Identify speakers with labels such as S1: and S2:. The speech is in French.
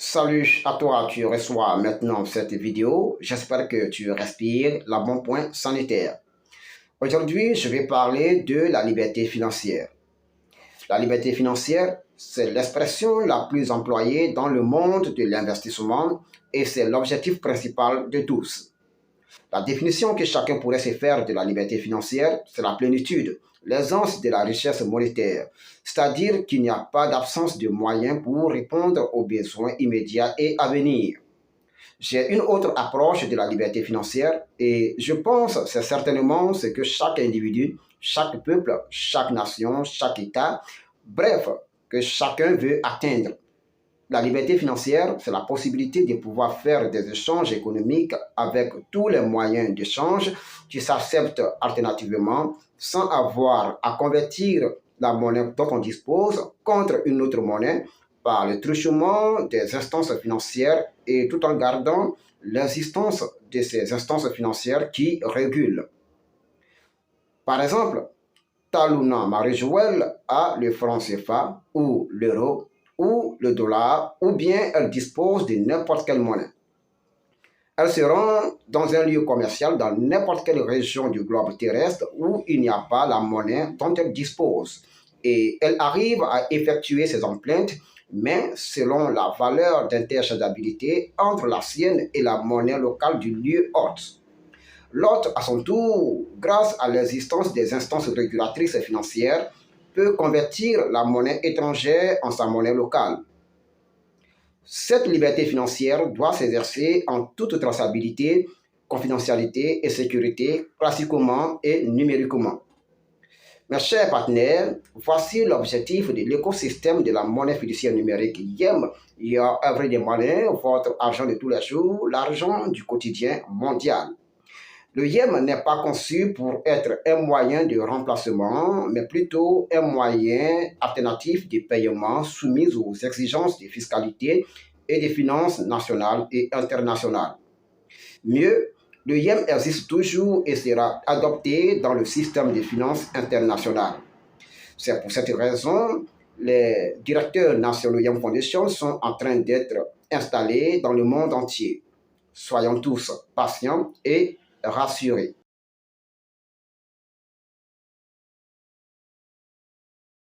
S1: Salut à toi, tu reçois maintenant cette vidéo. J'espère que tu respires la bon point sanitaire. Aujourd'hui, je vais parler de la liberté financière. La liberté financière, c'est l'expression la plus employée dans le monde de l'investissement et c'est l'objectif principal de tous. La définition que chacun pourrait se faire de la liberté financière, c'est la plénitude, l'aisance de la richesse monétaire, c'est-à-dire qu'il n'y a pas d'absence de moyens pour répondre aux besoins immédiats et à venir. J'ai une autre approche de la liberté financière et je pense c'est certainement ce que chaque individu, chaque peuple, chaque nation, chaque État, bref, que chacun veut atteindre. La liberté financière, c'est la possibilité de pouvoir faire des échanges économiques avec tous les moyens d'échange qui s'acceptent alternativement sans avoir à convertir la monnaie dont on dispose contre une autre monnaie par le truchement des instances financières et tout en gardant l'existence de ces instances financières qui régulent. Par exemple, Taluna Marie-Joëlle a le franc CFA ou l'euro ou le dollar, ou bien elle dispose de n'importe quelle monnaie. Elle se rend dans un lieu commercial dans n'importe quelle région du globe terrestre où il n'y a pas la monnaie dont elle dispose. Et elle arrive à effectuer ses empreintes, mais selon la valeur d'interchangeabilité entre la sienne et la monnaie locale du lieu hôte. L'hôte, à son tour, grâce à l'existence des instances régulatrices financières, peut convertir la monnaie étrangère en sa monnaie locale. Cette liberté financière doit s'exercer en toute traçabilité, confidentialité et sécurité, classiquement et numériquement. Mes chers partenaires, voici l'objectif de l'écosystème de la monnaie fiduciaire numérique YEM, Your Everyday Money, votre argent de tous les jours, l'argent du quotidien mondial. Le YEM n'est pas conçu pour être un moyen de remplacement, mais plutôt un moyen alternatif de paiement soumis aux exigences de fiscalité et de finances nationales et internationales. Mieux, le YEM existe toujours et sera adopté dans le système de finances internationales. C'est pour cette raison les directeurs nationaux YEM Foundation sont en train d'être installés dans le monde entier. Soyons tous patients et rassurés.